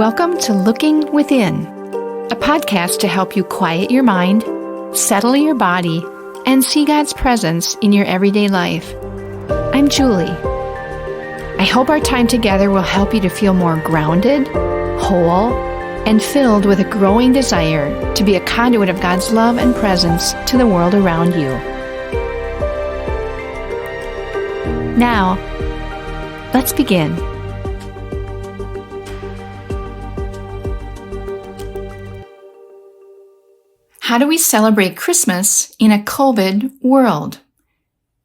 Welcome to Looking Within, a podcast to help you quiet your mind, settle your body, and see God's presence in your everyday life. I'm Julie. I hope our time together will help you to feel more grounded, whole, and filled with a growing desire to be a conduit of God's love and presence to the world around you. Now, let's begin. How do we celebrate Christmas in a COVID world?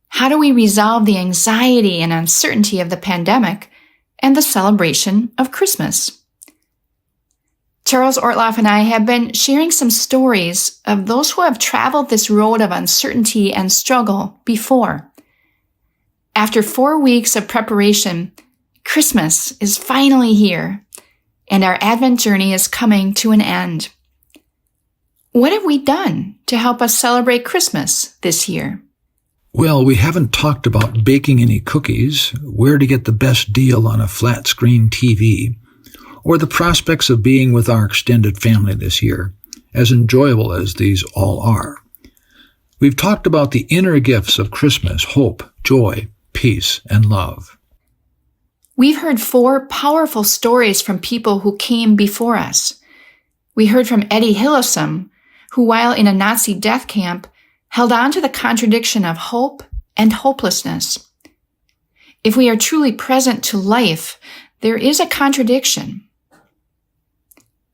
How do we resolve the anxiety and uncertainty of the pandemic and the celebration of Christmas? Charles Ortloff and I have been sharing some stories of those who have traveled this road of uncertainty and struggle before. After 4 weeks of preparation, Christmas is finally here, and our Advent journey is coming to an end. What have we done to help us celebrate Christmas this year? Well, we haven't talked about baking any cookies, where to get the best deal on a flat-screen TV, or the prospects of being with our extended family this year, as enjoyable as these all are. We've talked about the inner gifts of Christmas: hope, joy, peace, and love. We've heard 4 powerful stories from people who came before us. We heard from Eddie Hillesum, who, while in a Nazi death camp, held on to the contradiction of hope and hopelessness. If we are truly present to life, there is a contradiction.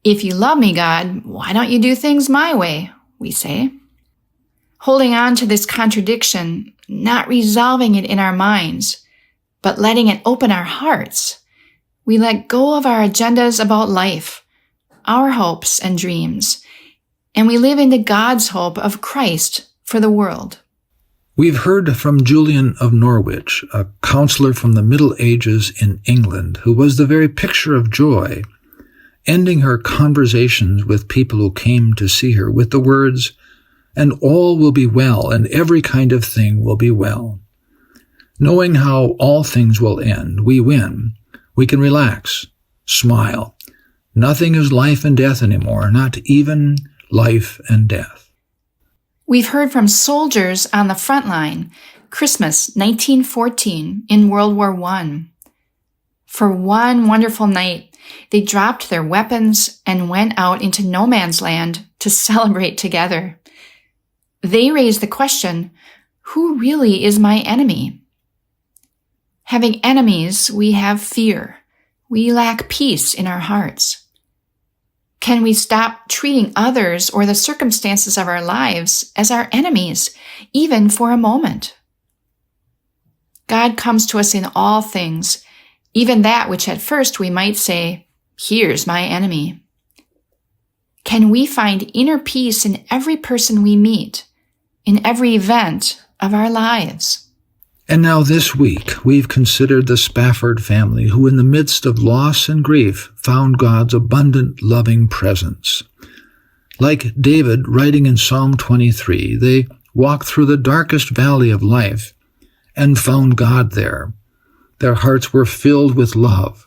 If you love me, God, why don't you do things my way, we say. Holding on to this contradiction, not resolving it in our minds, but letting it open our hearts, we let go of our agendas about life, our hopes and dreams, and we live into God's hope of Christ for the world. We've heard from Julian of Norwich, a counselor from the Middle Ages in England, who was the very picture of joy, ending her conversations with people who came to see her with the words, "And all will be well, and every kind of thing will be well." Knowing how all things will end, we win. We can relax, smile. Nothing is life and death anymore, not even life and death. We've heard from soldiers on the front line, Christmas 1914 in World War I. For one wonderful night, they dropped their weapons and went out into no man's land to celebrate together. They raised the question, who really is my enemy? Having enemies, we have fear. We lack peace in our hearts. Can we stop treating others or the circumstances of our lives as our enemies, even for a moment? God comes to us in all things, even that which at first we might say, "Here's my enemy." Can we find inner peace in every person we meet, in every event of our lives? And now this week, we've considered the Spafford family who, in the midst of loss and grief, found God's abundant, loving presence. Like David writing in Psalm 23, they walked through the darkest valley of life and found God there. Their hearts were filled with love,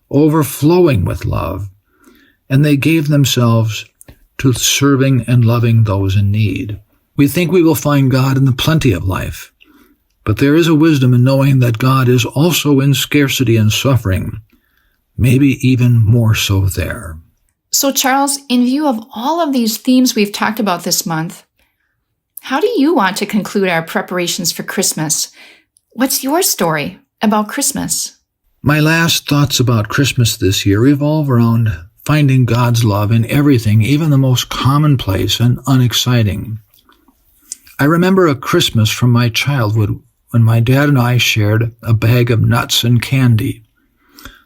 overflowing with love, and they gave themselves to serving and loving those in need. We think we will find God in the plenty of life, but there is a wisdom in knowing that God is also in scarcity and suffering, maybe even more so there. So, Charles, in view of all of these themes we've talked about this month, how do you want to conclude our preparations for Christmas? What's your story about Christmas? My last thoughts about Christmas this year revolve around finding God's love in everything, even the most commonplace and unexciting. I remember a Christmas from my childhood when my dad and I shared a bag of nuts and candy.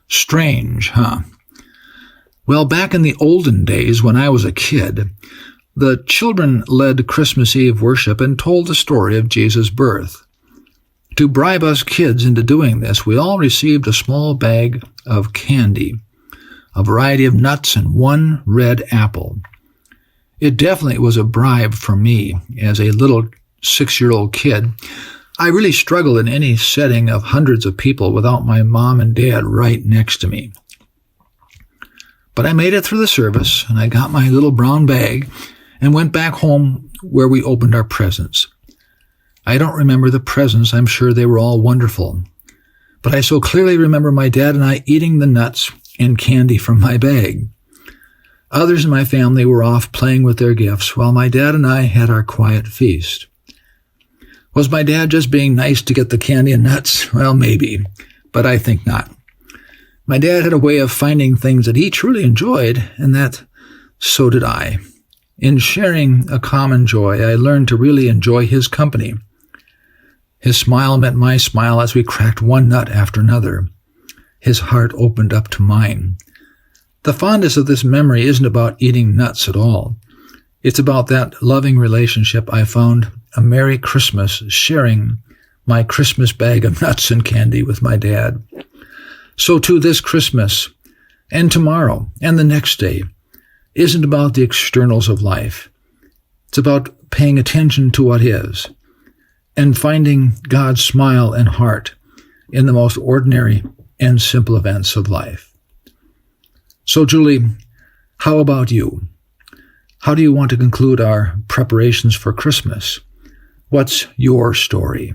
Strange, huh? Well, back in the olden days when I was a kid, the children led Christmas Eve worship and told the story of Jesus' birth. To bribe us kids into doing this, we all received a small bag of candy, a variety of nuts, and one red apple. It definitely was a bribe for me as a little 6-year-old kid. I really struggle in any setting of hundreds of people without my mom and dad right next to me. But I made it through the service, and I got my little brown bag and went back home where we opened our presents. I don't remember the presents. I'm sure they were all wonderful. But I so clearly remember my dad and I eating the nuts and candy from my bag. Others in my family were off playing with their gifts, while my dad and I had our quiet feast. Was my dad just being nice to get the candy and nuts? Well, maybe, but I think not. My dad had a way of finding things that he truly enjoyed, and that so did I. In sharing a common joy, I learned to really enjoy his company. His smile met my smile as we cracked one nut after another. His heart opened up to mine. The fondness of this memory isn't about eating nuts at all. It's about that loving relationship I found a Merry Christmas sharing my Christmas bag of nuts and candy with my dad. So too this Christmas and tomorrow and the next day isn't about the externals of life. It's about paying attention to what is and finding God's smile and heart in the most ordinary and simple events of life. So, Julie, how about you? How do you want to conclude our preparations for Christmas? What's your story?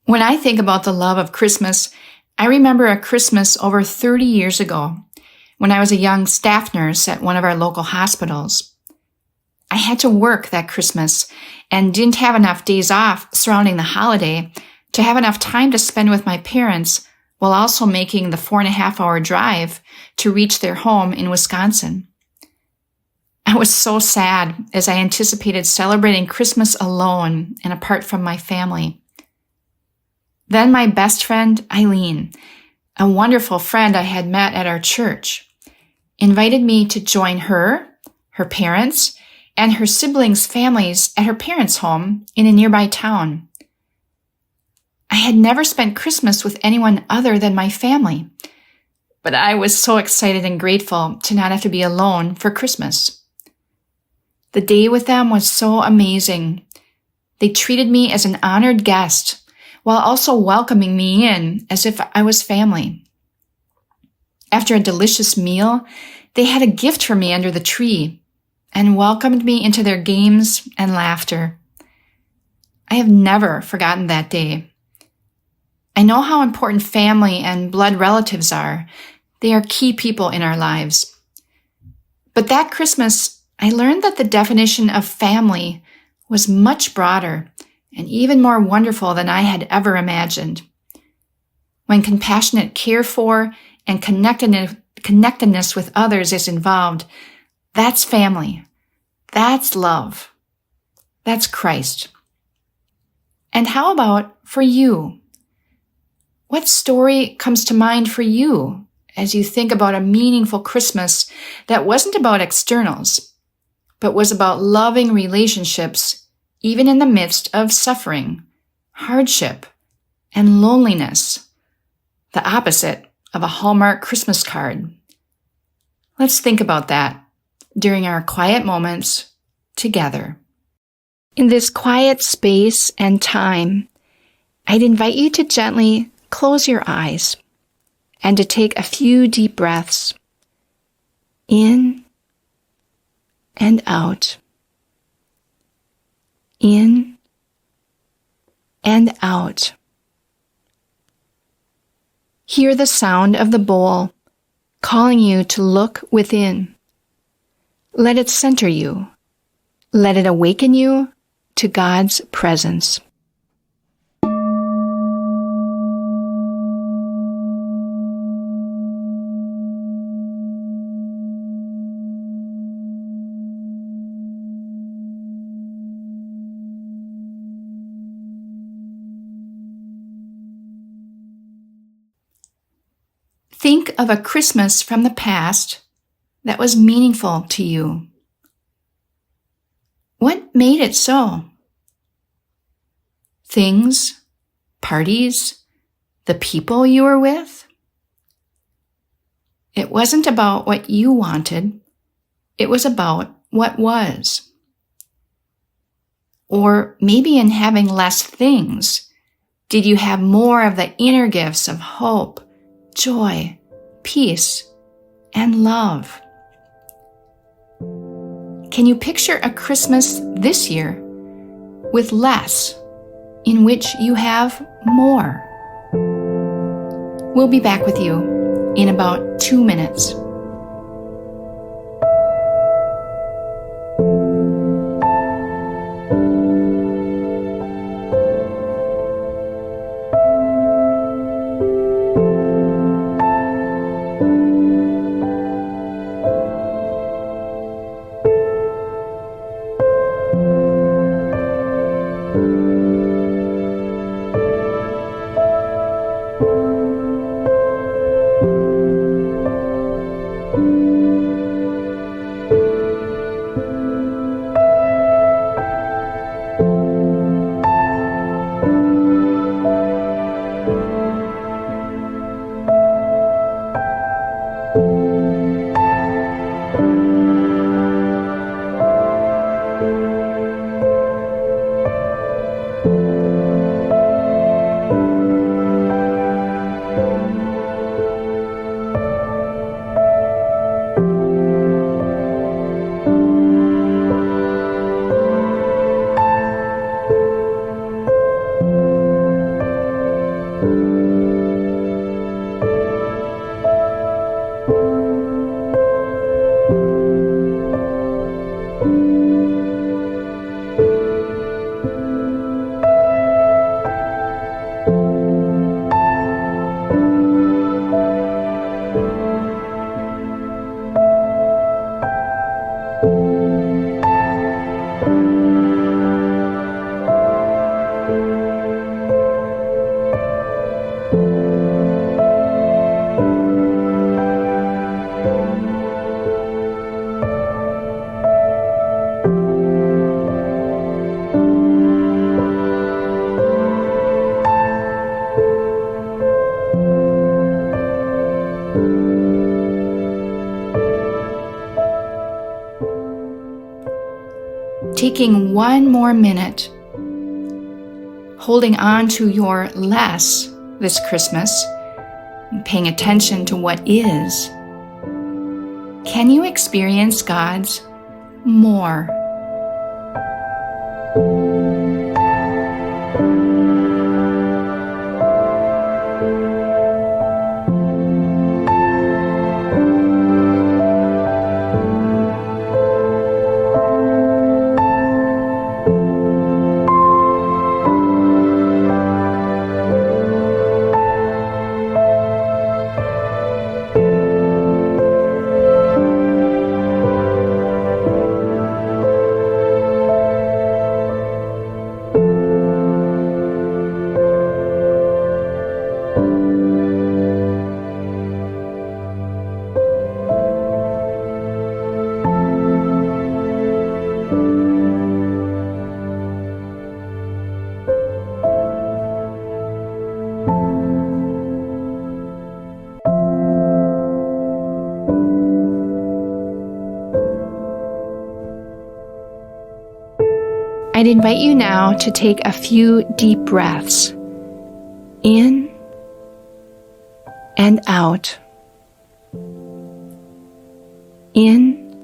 When I think about the love of Christmas, I remember a Christmas over 30 years ago when I was a young staff nurse at one of our local hospitals. I had to work that Christmas and didn't have enough days off surrounding the holiday to have enough time to spend with my parents while also making the 4.5-hour drive to reach their home in Wisconsin. I was so sad as I anticipated celebrating Christmas alone and apart from my family. Then my best friend, Eileen, a wonderful friend I had met at our church, invited me to join her parents, and her siblings' families at her parents' home in a nearby town. I had never spent Christmas with anyone other than my family, but I was so excited and grateful to not have to be alone for Christmas. The day with them was so amazing. They treated me as an honored guest while also welcoming me in as if I was family. After a delicious meal, they had a gift for me under the tree and welcomed me into their games and laughter. I have never forgotten that day. I know how important family and blood relatives are. They are key people in our lives. But that Christmas, I learned that the definition of family was much broader and even more wonderful than I had ever imagined. When compassionate care for and connectedness with others is involved, that's family. That's love. That's Christ. And how about for you? What story comes to mind for you as you think about a meaningful Christmas that wasn't about externals, but was about loving relationships even in the midst of suffering, hardship, and loneliness, the opposite of a Hallmark Christmas card? Let's think about that during our quiet moments together. In this quiet space and time, I'd invite you to gently close your eyes and to take a few deep breaths in and out, in and out. Hear the sound of the bowl calling you to look within. Let it center you. Let it awaken you to God's presence. Think of a Christmas from the past that was meaningful to you. What made it so? Things, parties, the people you were with? It wasn't about what you wanted. It was about what was. Or maybe in having less things, did you have more of the inner gifts of hope, joy, peace, and love? Can you picture a Christmas this year with less, in which you have more? We'll be back with you in about 2 minutes. Taking one more minute, holding on to your less this Christmas, and paying attention to what is, can you experience God's more? I'd invite you now to take a few deep breaths in and out. In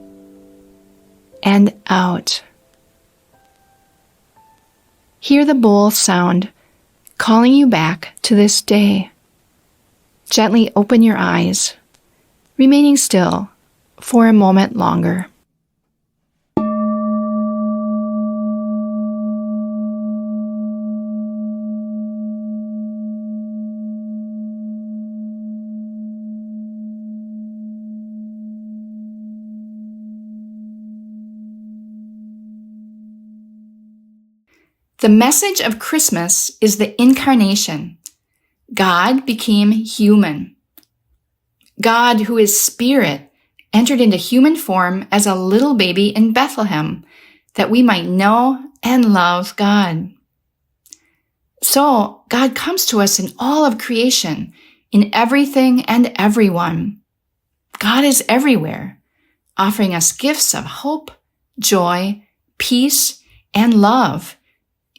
and out. Hear the bowl sound calling you back to this day. Gently open your eyes, remaining still for a moment longer. The message of Christmas is the incarnation. God became human. God, who is spirit, entered into human form as a little baby in Bethlehem, that we might know and love God. So, God comes to us in all of creation, in everything and everyone. God is everywhere, offering us gifts of hope, joy, peace, and love,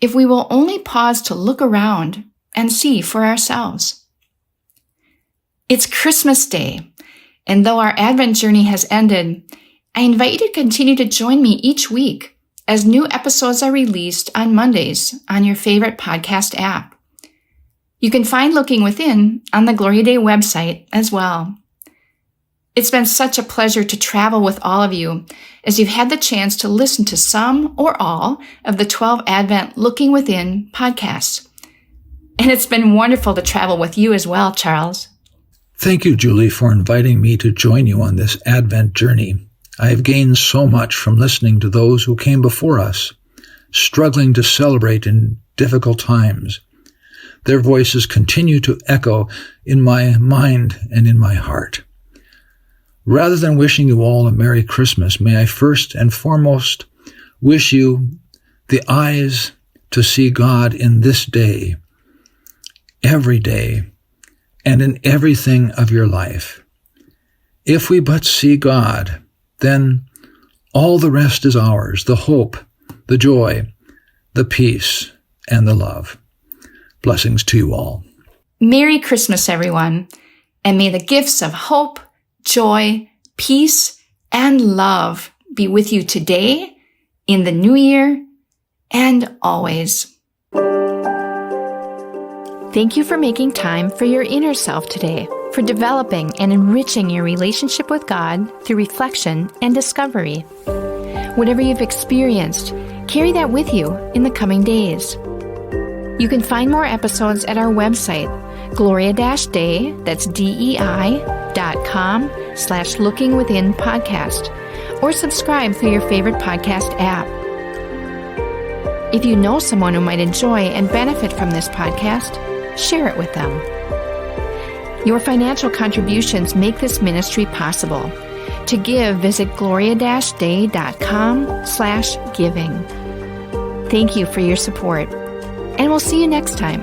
if we will only pause to look around and see for ourselves. It's Christmas Day, and though our Advent journey has ended, I invite you to continue to join me each week as new episodes are released on Mondays on your favorite podcast app. You can find Looking Within on the Gloria Day website as well. It's been such a pleasure to travel with all of you as you've had the chance to listen to some or all of the 12 Advent Looking Within podcasts. And it's been wonderful to travel with you as well, Charles. Thank you, Julie, for inviting me to join you on this Advent journey. I have gained so much from listening to those who came before us, struggling to celebrate in difficult times. Their voices continue to echo in my mind and in my heart. Rather than wishing you all a Merry Christmas, may I first and foremost wish you the eyes to see God in this day, every day, and in everything of your life. If we but see God, then all the rest is ours, the hope, the joy, the peace, and the love. Blessings to you all. Merry Christmas, everyone, and may the gifts of hope, joy, peace, and love be with you today, in the new year, and always. Thank you for making time for your inner self today, for developing and enriching your relationship with God through reflection and discovery. Whatever you've experienced, carry that with you in the coming days. You can find more episodes at our website, Gloria-Day, that's DEI.com/Looking Within Podcast, or subscribe through your favorite podcast app. If you know someone who might enjoy and benefit from this podcast, share it with them. Your financial contributions make this ministry possible. To give, visit Gloria-Day.com/giving. Thank you for your support, and we'll see you next time.